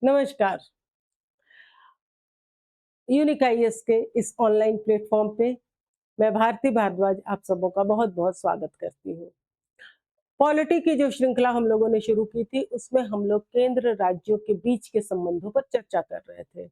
नमस्कार। Unique IAS के इस ऑनलाइन प्लेटफॉर्म पे मैं भारती भारद्वाज आप सबों का बहुत-बहुत स्वागत करती हूँ। पॉलिटी की जो श्रृंखला हम लोगों ने शुरू की थी, उसमें हम लोग केंद्र राज्यों के बीच के संबंधों पर चर्चा कर रहे थे।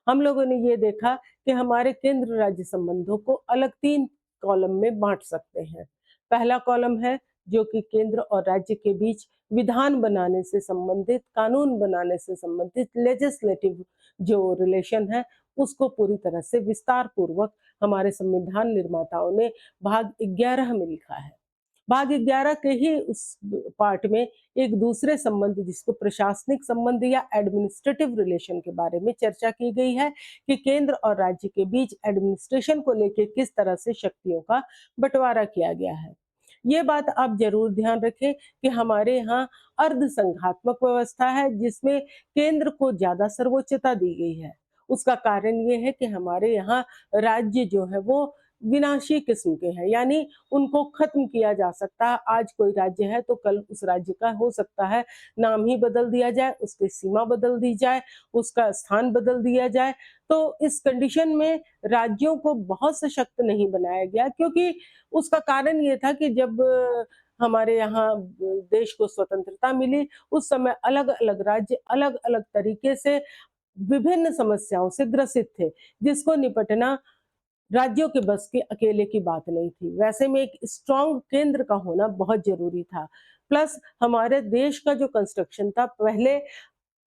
हम लोगों ने ये देखा कि हमारे केंद्र राज्य संबंधों को अलग 3 कॉलम में बाँट सकते हैं। पहला कॉलम है जो कि केंद्र और राज्य के बीच विधान बनाने से संबंधित, कानून बनाने से संबंधित लेजिस्लेटिव जो रिलेशन है, उसको पूरी तरह से विस्तार पूर्वक हमारे संविधान निर्माताओं ने भाग 11 में लिखा है। भाग 11 के ही उस पार्ट में एक दूसरे संबंध जिसको प्रशासनिक संबंध या एडमिनिस्ट्रेटिव रिलेशन के बारे में चर्चा की गई है कि केंद्र और राज्य के बीच एडमिनिस्ट्रेशन को लेकर किस तरह से शक्तियों का बंटवारा किया गया है। ये बात आप जरूर ध्यान रखें कि हमारे यहाँ अर्ध संघात्मक व्यवस्था है जिसमें केंद्र को ज्यादा सर्वोच्चता दी गई है। उसका कारण ये है कि हमारे यहाँ राज्य जो है वो विनाशी किस्म के हैं, यानी उनको खत्म किया जा सकता है। आज कोई राज्य है तो कल उस राज्य का हो सकता है नाम ही बदल दिया जाए, उसकी सीमा बदल दी जाए, उसका स्थान बदल दिया जाए। तो इस कंडीशन में राज्यों को बहुत सशक्त नहीं बनाया गया, क्योंकि उसका कारण ये था कि जब हमारे यहाँ देश को स्वतंत्रता मिली, उस समय अलग-अलग राज्य अलग-अलग तरीके से विभिन्न समस्याओं से ग्रसित थे, जिसको निपटना राज्यों के बस की अकेले की बात नहीं थी। वैसे में एक स्ट्रॉन्ग केंद्र का होना बहुत ज़रूरी था। प्लस हमारे देश का जो कंस्ट्रक्शन था, पहले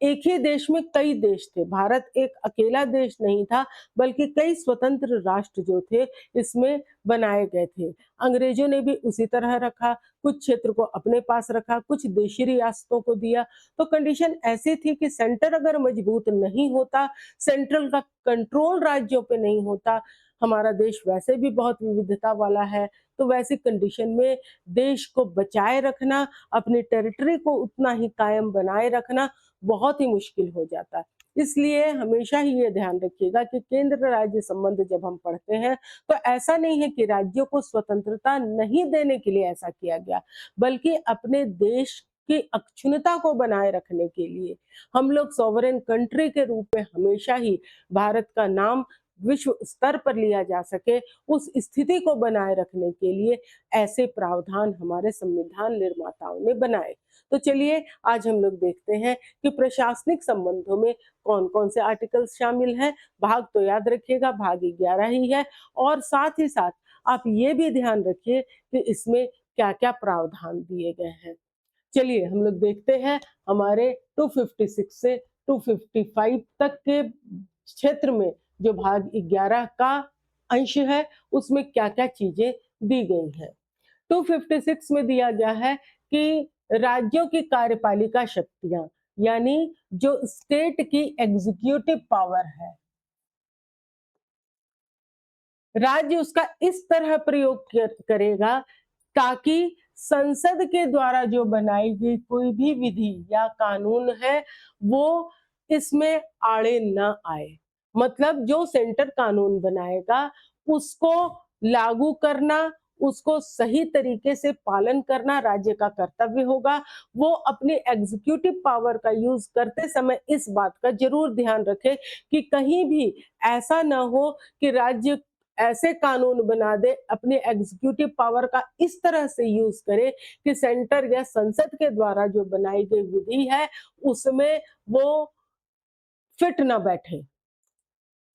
एक ही देश में कई देश थे। भारत एक अकेला देश नहीं था, बल्कि कई स्वतंत्र राष्ट्र जो थे, इसमें बनाए गए थे। अंग्रेजों ने भी उसी तरह रखा, कुछ क्षेत्र को अपने पास रखा, कुछ देशी रियासतों को दिया। तो कंडीशन ऐसी थी कि सेंटर अगर मजबूत नहीं होता, सेंट्रल का कंट्रोल राज्यों पे नहीं होता, हमारा देश वैसे भी बहुत विविधता वाला है, तो वैसी कंडीशन में देश को बचाए रखना, अपनी टेरिटरी को उतना ही कायम बनाए रखना बहुत ही मुश्किल हो जाता है। इसलिए हमेशा ही ये ध्यान रखिएगा कि केंद्र राज्य संबंध जब हम पढ़ते हैं, तो ऐसा नहीं है कि राज्यों को स्वतंत्रता नहीं देने के लिए ऐसा किया गया, बल्कि अपने देश की अक्षुण्णता को बनाए रखने के लिए। हम लोग सॉवरेन कंट्री के रूप में हमेशा ही भारत का नाम विश्व स्तर पर लिया जा सके, उस स्थिति को बनाए रखने के लिए ऐसे प्रावधान हमारे संविधान निर्माताओं ने बनाए। तो चलिए आज हम लोग देखते हैं कि प्रशासनिक संबंधों में कौन-कौन से आर्टिकल्स शामिल हैं। भाग तो याद रखिएगा, भाग 11 ही है, और साथ ही साथ आप ये भी ध्यान रखिए कि इसमें क्या-क्या प्रावधान दिए गए हैं। चलिए हम लोग देखते हैं हमारे 256 से 255 तक के क्षेत्र में जो भाग 11 का अंश है, उसमें क्या-क्या चीजें दी गई हैं। 256 में दिया गया है कि राज्यों की कार्यपालिका शक्तियां, यानी जो स्टेट की एग्जीक्यूटिव पावर है, राज्य उसका इस तरह प्रयोग करेगा ताकि संसद के द्वारा जो बनाई गई कोई भी विधि या कानून है, वो इसमें आड़े न आए। मतलब जो सेंटर कानून बनाएगा, उसको लागू करना, उसको सही तरीके से पालन करना राज्य का कर्तव्य होगा। वो अपनी एग्जीक्यूटिव पावर का यूज करते समय इस बात का जरूर ध्यान रखे कि कहीं भी ऐसा ना हो कि राज्य ऐसे कानून बना दे, अपनी एग्जीक्यूटिव पावर का इस तरह से यूज करे कि सेंटर या संसद के द्वारा जो बनाई गई विधि है, उसमें वो फिट ना बैठे।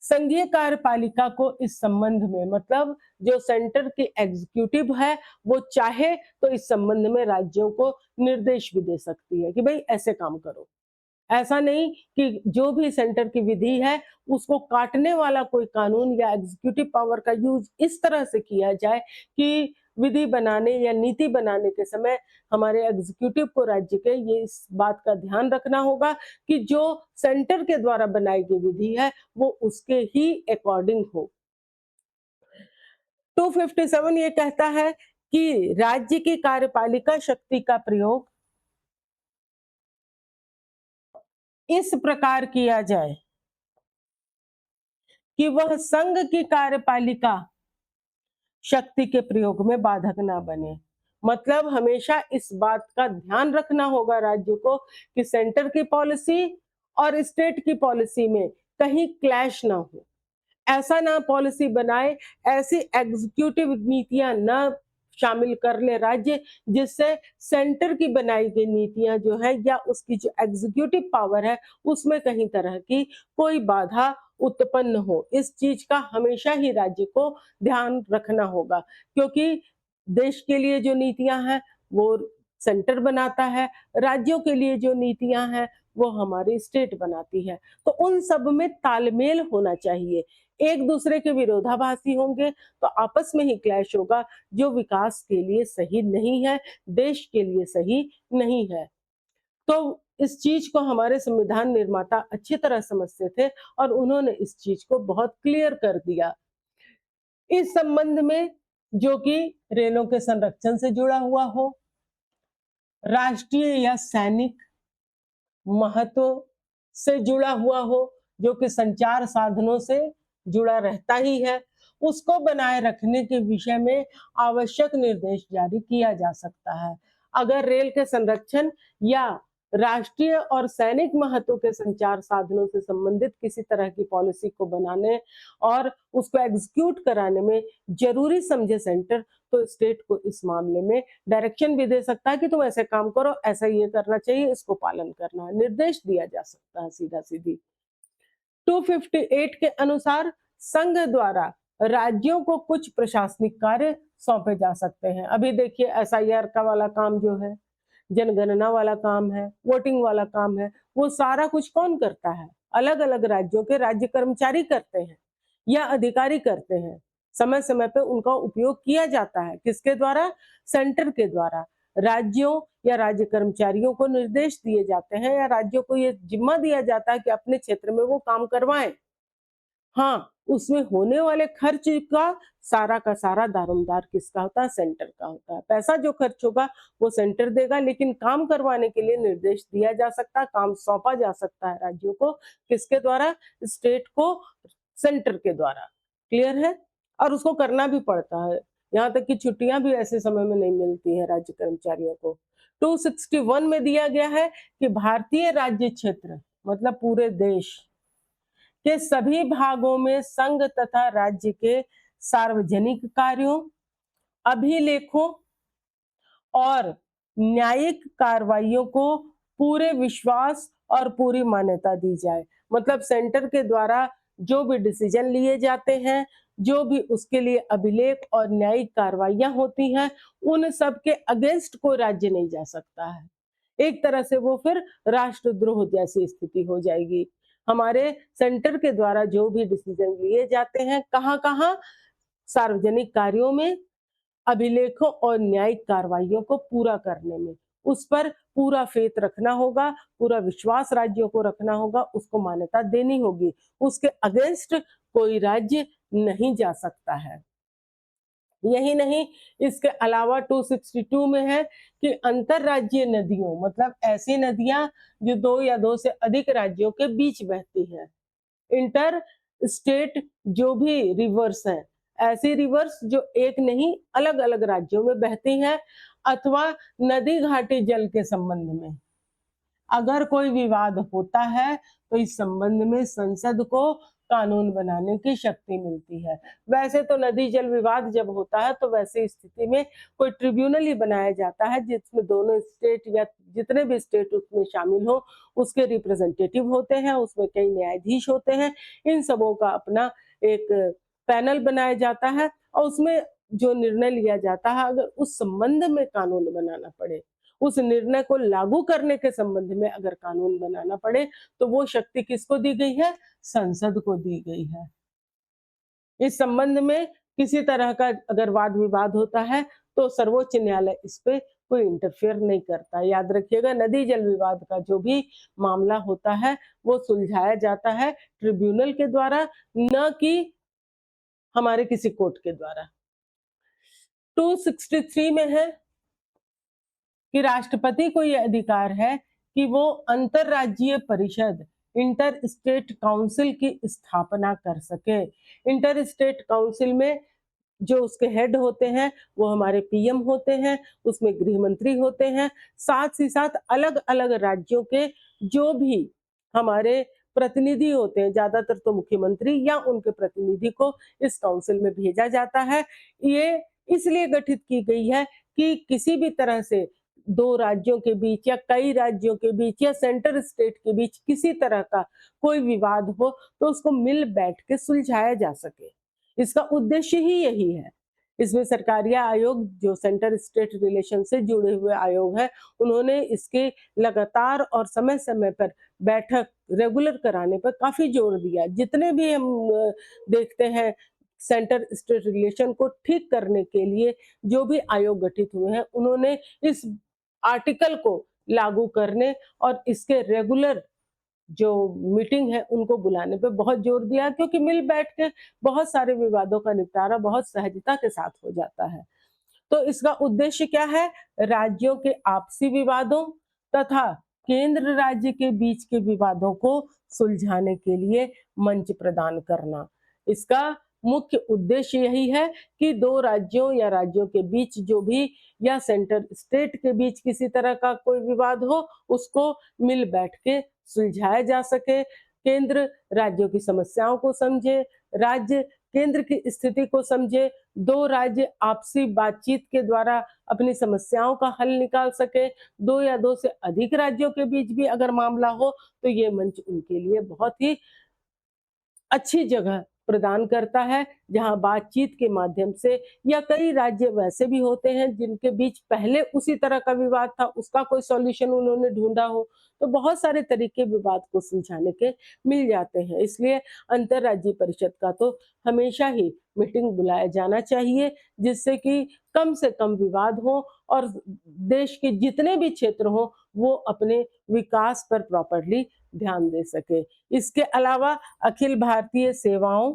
संघीय कार्यपालिका को इस संबंध में, मतलब जो सेंटर की एग्जीक्यूटिव है, वो चाहे तो इस संबंध में राज्यों को निर्देश भी दे सकती है कि भाई ऐसे काम करो। ऐसा नहीं कि जो भी सेंटर की विधि है, उसको काटने वाला कोई कानून या एग्जीक्यूटिव पावर का यूज इस तरह से किया जाए कि विधि बनाने या नीति बनाने के समय हमारे एग्जीक्यूटिव को राज्य के ये इस बात का ध्यान रखना होगा कि जो सेंटर के द्वारा बनाई गई विधि है, वो उसके ही अकॉर्डिंग हो। 257 ये कहता है कि राज्य की कार्यपालिका शक्ति का प्रयोग इस प्रकार किया जाए कि वह संघ की कार्यपालिका शक्ति के प्रयोग में बाधक ना बने। मतलब हमेशा इस बात का ध्यान रखना होगा राज्य को कि सेंटर की पॉलिसी और स्टेट की पॉलिसी में कहीं क्लैश ना हो। ऐसा ना पॉलिसी बनाए, ऐसी एग्जीक्यूटिव नीतियां ना शामिल कर ले राज्य, जिससे सेंटर की बनाई गई नीतियां जो है या उसकी जो एग्जीक्यूटिव पावर है उसमें कहीं तरह की कोई बाधा उत्पन्न हो। इस चीज का हमेशा ही राज्य को ध्यान रखना होगा, क्योंकि देश के लिए जो नीतियां हैं वो सेंटर बनाता है, राज्यों के लिए जो नीतियां हैं वो हमारी स्टेट बनाती है। तो उन सब में तालमेल होना चाहिए। एक दूसरे के विरोधाभासी होंगे तो आपस में ही क्लैश होगा, जो विकास के लिए सही नहीं है, देश के लिए सही नहीं है। तो इस चीज को हमारे संविधान निर्माता अच्छी तरह समझते थे और उन्होंने इस चीज को बहुत क्लियर कर दिया। इस संबंध में जो कि रेलों के संरक्षण से जुड़ा हुआ हो, राष्ट्रीय या सैनिक महत्व से जुड़ा हुआ हो, जो कि संचार साधनों से जुड़ा रहता ही है, उसको बनाए रखने के विषय में आवश्यक निर्देश जारी किया जा सकता है। अगर रेल के संरक्षण या राष्ट्रीय और सैनिक महत्व के संचार साधनों से संबंधित किसी तरह की पॉलिसी को बनाने और उसको एग्जीक्यूट कराने में जरूरी समझे सेंटर, तो स्टेट को इस मामले में डायरेक्शन भी दे सकता है कि तुम ऐसे काम करो, ऐसा ये करना चाहिए, इसको पालन करना है, निर्देश दिया जा सकता है सीधा सीधी। 258 के अनुसार संघ द्वारा राज्यों को कुछ प्रशासनिक कार्य सौंपे जा सकते हैं। अभी देखिए एसआईआर का वाला काम जो है, जनगणना वाला काम है, वोटिंग वाला काम है, वो सारा कुछ कौन करता है? अलग अलग राज्यों के राज्य कर्मचारी करते हैं या अधिकारी करते हैं। समय समय पे उनका उपयोग किया जाता है, किसके द्वारा? सेंटर के द्वारा। राज्यों या राज्य कर्मचारियों को निर्देश दिए जाते हैं या राज्यों को ये जिम्मा दिया जाता है कि अपने क्षेत्र में वो काम करवाएं। हाँ, उसमें होने वाले खर्च का सारा दारोमदार किसका होता है? सेंटर का होता है। पैसा जो खर्च होगा वो सेंटर देगा, लेकिन काम करवाने के लिए निर्देश दिया जा सकता है, काम सौंपा जा सकता है राज्यों को, किसके द्वारा? स्टेट को सेंटर के द्वारा। क्लियर है? और उसको करना भी पड़ता है। यहाँ तक कि छुट्टियां भी ऐसे समय में नहीं मिलती है राज्य कर्मचारियों को। 261 में दिया गया है कि भारतीय राज्य क्षेत्र मतलब पूरे देश के सभी भागों में संघ तथा राज्य के सार्वजनिक कार्यों, अभिलेखों और न्यायिक कार्रवाइयों को पूरे विश्वास और पूरी मान्यता दी जाए। मतलब सेंटर के द्वारा जो भी डिसीजन लिए जाते हैं, जो भी उसके लिए अभिलेख और न्यायिक कार्रवाइयां होती हैं, उन सब के अगेंस्ट कोई राज्य नहीं जा सकता है। एक तरह से वो फिर राष्ट्रद्रोह जैसी स्थिति हो जाएगी। हमारे सेंटर के द्वारा जो भी डिसीजन लिए जाते हैं, कहाँ-कहाँ? सार्वजनिक कार्यों में, अभिलेखों और न्यायिक कार्रवाइयों को पूरा करने में। उस पर पूरा फेथ रखना होगा, पूरा विश्वास राज्यों को रखना होगा, उसको मान्यता देनी होगी। उसके अगेंस्ट कोई राज्य नहीं जा सकता है। यही नहीं, इसके अलावा 262 में है कि अंतरराज्यीय नदियों मतलब ऐसी नदियां जो 2 या 2 से अधिक राज्यों के बीच बहती हैं, इंटर स्टेट जो भी रिवर्स हैं, ऐसी रिवर्स जो एक नहीं अलग अलग राज्यों में बहती हैं, अथवा नदी घाटी जल के संबंध में अगर कोई विवाद होता है तो इस संबंध में संसद को कानून बनाने की शक्ति मिलती है। वैसे तो नदी जल विवाद जब होता है तो वैसी स्थिति में कोई ट्रिब्यूनल ही बनाया जाता है, जिसमें दोनों स्टेट या जितने भी स्टेट उसमें शामिल हो उसके रिप्रेजेंटेटिव होते हैं, उसमें कई न्यायाधीश होते हैं। इन सबों का अपना एक पैनल बनाया जाता है और उसमें जो निर्णय लिया जाता है, अगर उस संबंध में कानून बनाना पड़े, उस निर्णय को लागू करने के संबंध में अगर कानून बनाना पड़े, तो वो शक्ति किसको दी गई है? संसद को दी गई है। इस संबंध में किसी तरह का अगर वाद विवाद होता है तो सर्वोच्च न्यायालय इस पे कोई इंटरफेयर नहीं करता। याद रखिएगा, नदी जल विवाद का जो भी मामला होता है वो सुलझाया जाता है ट्रिब्यूनल के द्वारा, न कि हमारे किसी कोर्ट के द्वारा। 263 में है कि राष्ट्रपति को यह अधिकार है कि वो अंतरराज्यीय परिषद इंटर स्टेट काउंसिल की स्थापना कर सके। इंटर स्टेट काउंसिल में जो उसके हेड होते हैं वो हमारे पीएम होते हैं, उसमें गृह मंत्री होते हैं, साथ ही साथ अलग अलग राज्यों के जो भी हमारे प्रतिनिधि होते हैं, ज़्यादातर तो मुख्यमंत्री या उनके प्रतिनिधि को इस काउंसिल में भेजा जाता है। ये इसलिए गठित की गई है कि किसी भी तरह से 2 राज्यों के बीच या कई राज्यों के बीच या सेंटर स्टेट के बीच किसी तरह का कोई विवाद हो, तो उसको मिल बैठ के सुलझाया जा सके। इसका उद्देश्य ही यही है। इसमें सरकारिया आयोग जो सेंटर स्टेट रिलेशन से जुड़े हुए आयोग है, उन्होंने इसके लगातार और समय-समय पर बैठक रेगुलर कराने पर काफ़ी जोर दिया। जितने भी हम देखते हैं सेंटर स्टेट रिलेशन को ठीक करने के लिए जो भी आयोग गठित हुए हैं, उन्होंने इस आर्टिकल को लागू करने और इसके रेगुलर जो मीटिंग है उनको बुलाने पे बहुत जोर दिया, क्योंकि मिल बैठ के बहुत सारे विवादों का निपटारा बहुत सहजता के साथ हो जाता है। तो इसका उद्देश्य क्या है? राज्यों के आपसी विवादों तथा केंद्र राज्य के बीच के विवादों को सुलझाने के लिए मंच प्रदान करना। इसका मुख्य उद्देश्य यही है कि 2 राज्यों या राज्यों के बीच जो भी या सेंटर स्टेट के बीच किसी तरह का कोई विवाद हो, उसको मिल बैठ के सुलझाया जा सके। केंद्र राज्यों की समस्याओं को समझे, राज्य केंद्र की स्थिति को समझे, 2 राज्य आपसी बातचीत के द्वारा अपनी समस्याओं का हल निकाल सके, 2 या 2 से अधिक राज्यों के बीच भी अगर मामला हो, तो ये मंच उनके लिए बहुत ही अच्छी जगह प्रदान करता है, जहाँ बातचीत के माध्यम से या कई राज्य वैसे भी होते हैं जिनके बीच पहले उसी तरह का विवाद था, उसका कोई सॉल्यूशन उन्होंने ढूँढा हो, तो बहुत सारे तरीके विवाद को सुलझाने के मिल जाते हैं। इसलिए अंतर्राज्यीय परिषद का तो हमेशा ही मीटिंग बुलाया जाना चाहिए, जिससे कि कम से कम विवाद हो और देश के जितने भी क्षेत्र हों, वो अपने विकास पर प्रॉपरली ध्यान दे सके। इसके अलावा अखिल भारतीय सेवाओं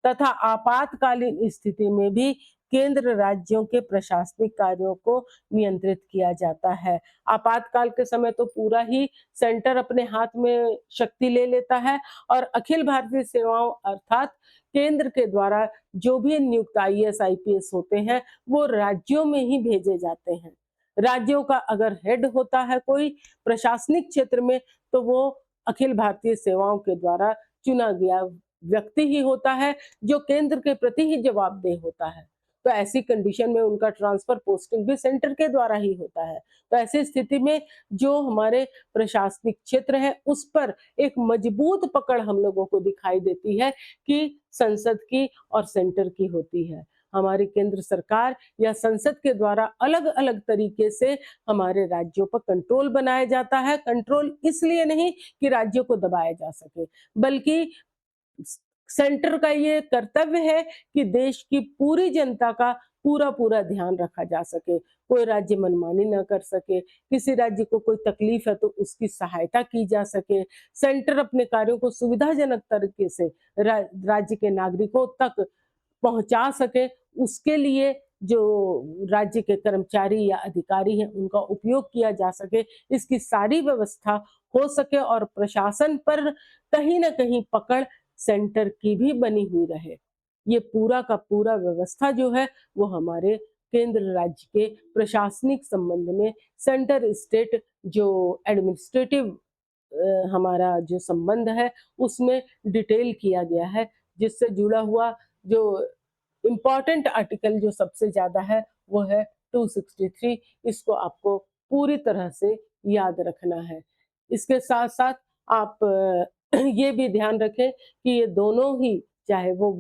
तथा आपातकालीन स्थिति में भी केंद्र राज्यों के प्रशासनिक कार्यों को नियंत्रित किया जाता है। आपातकाल के समय तो पूरा ही सेंटर अपने हाथ में शक्ति ले लेता है और अखिल भारतीय सेवाओं अर्थात केंद्र के द्वारा जो भी नियुक्त आईएएस, आईपीएस होते हैं, वो राज्यों में ही भेजे जाते हैं। राज्यों का अगर हेड होता है कोई प्रशासनिक क्षेत्र में, तो वो अखिल भारतीय सेवाओं के द्वारा चुना गया व्यक्ति ही होता है, जो केंद्र के प्रति ही जवाबदेह होता है। तो ऐसी कंडीशन में उनका ट्रांसफर पोस्टिंग भी सेंटर के द्वारा ही होता है। तो ऐसी स्थिति में जो हमारे प्रशासनिक क्षेत्र है, उस पर एक मजबूत पकड़ हम लोगों को दिखाई देती है कि संसद की और सेंटर की होती है। हमारी केंद्र सरकार या संसद के द्वारा अलग-अलग तरीके से हमारे राज्यों पर कंट्रोल बनाया जाता है। कंट्रोल इसलिए नहीं कि राज्यों को दबाया जा सके, बल्कि सेंटर का ये कर्तव्य है कि देश की पूरी जनता का पूरा-पूरा ध्यान रखा जा सके। कोई राज्य मनमानी ना कर सके, किसी राज्य को कोई तकलीफ है तो उसकी सहायता की जा सके। सेंटर अपने कार्यों को सुविधाजनक तरीके से राज्य के नागरिकों तक पहुँचा सके, उसके लिए जो राज्य के कर्मचारी या अधिकारी हैं, उनका उपयोग किया जा सके, इसकी सारी व्यवस्था हो सके और प्रशासन पर कहीं न कहीं पकड़ सेंटर की भी बनी हुई रहे। ये पूरा का पूरा व्यवस्था जो है, वो हमारे केंद्र राज्य के प्रशासनिक संबंध में सेंटर स्टेट जो एडमिनिस्ट्रेटिव हमारा जो संबंध है, उसमें डिटेल किया गया है, जिससे जुड़ा हुआ जो इम्पोर्टेंट आर्टिकल जो सबसे ज़्यादा है, वो है 263। इसको आपको पूरी तरह से याद रखना है। इसके साथ-साथ आप ये भी ध्यान रखें कि ये दोनों ही, चाहे वो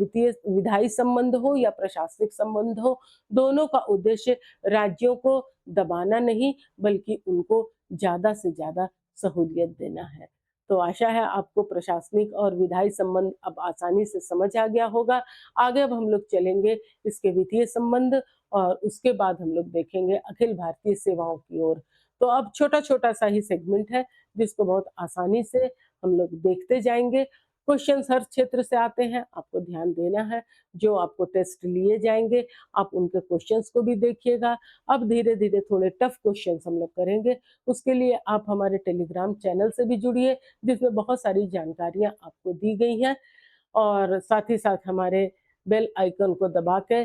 विधायी संबंध हो या प्रशासनिक संबंध हो, दोनों का उद्देश्य राज्यों को दबाना नहीं, बल्कि उनको ज़्यादा से ज़्यादा सहूलियत देना है। तो आशा है आपको प्रशासनिक और विधायी संबंध अब आसानी से समझ आ गया होगा। आगे अब हम लोग चलेंगे इसके वित्तीय संबंध और उसके बाद हम लोग देखेंगे अखिल भारतीय सेवाओं की ओर। तो अब छोटा-छोटा सा ही सेगमेंट है, जिसको बहुत आसानी से हम लोग देखते जाएँगे। क्वेश्चन्स हर क्षेत्र से आते हैं, आपको ध्यान देना है। जो आपको टेस्ट लिए जाएँगे, आप उनके क्वेश्चन्स को भी देखिएगा। अब धीरे-धीरे थोड़े टफ क्वेश्चन्स हम लोग करेंगे। उसके लिए आप हमारे टेलीग्राम चैनल से भी जुड़िए, जिसमें बहुत सारी जानकारियाँ आपको दी गई हैं और साथ ही साथ हमारे बेल आइकन को दबा के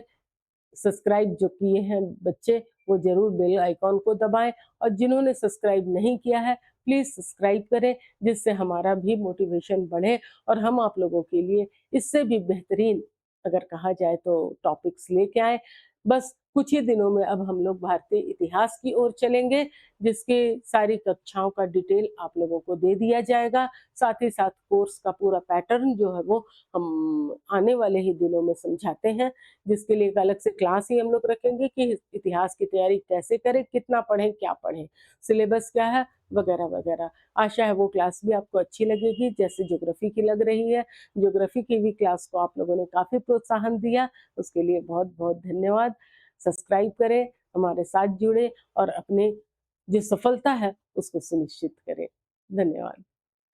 सब्सक्राइब जो किए हैं बच्चे, वो ज़रूर बेल आइकॉन को दबाएँ और जिन्होंने सब्सक्राइब नहीं किया है, प्लीज़ सब्सक्राइब करें, जिससे हमारा भी मोटिवेशन बढ़े और हम आप लोगों के लिए इससे भी बेहतरीन अगर कहा जाए तो टॉपिक्स लेके आएँ। बस कुछ ही दिनों में अब हम लोग भारतीय इतिहास की ओर चलेंगे, जिसकी सारी कक्षाओं का डिटेल आप लोगों को दे दिया जाएगा। साथ ही साथ कोर्स का पूरा पैटर्न जो है वो हम आने वाले ही दिनों में समझाते हैं, जिसके लिए एक अलग से क्लास ही हम लोग रखेंगे कि इतिहास की तैयारी कैसे करें, कितना पढ़ें, क्या पढ़ें, सिलेबस क्या है, वगैरह-वगैरह। आशा है वो क्लास भी आपको अच्छी लगेगी जैसे ज्योग्राफी की लग रही है। ज्योग्राफी की भी क्लास को आप लोगों ने काफ़ी प्रोत्साहन दिया, उसके लिए बहुत-बहुत धन्यवाद। सब्सक्राइब करें, हमारे साथ जुड़ें और अपने जो सफलता है उसको सुनिश्चित करें। धन्यवाद।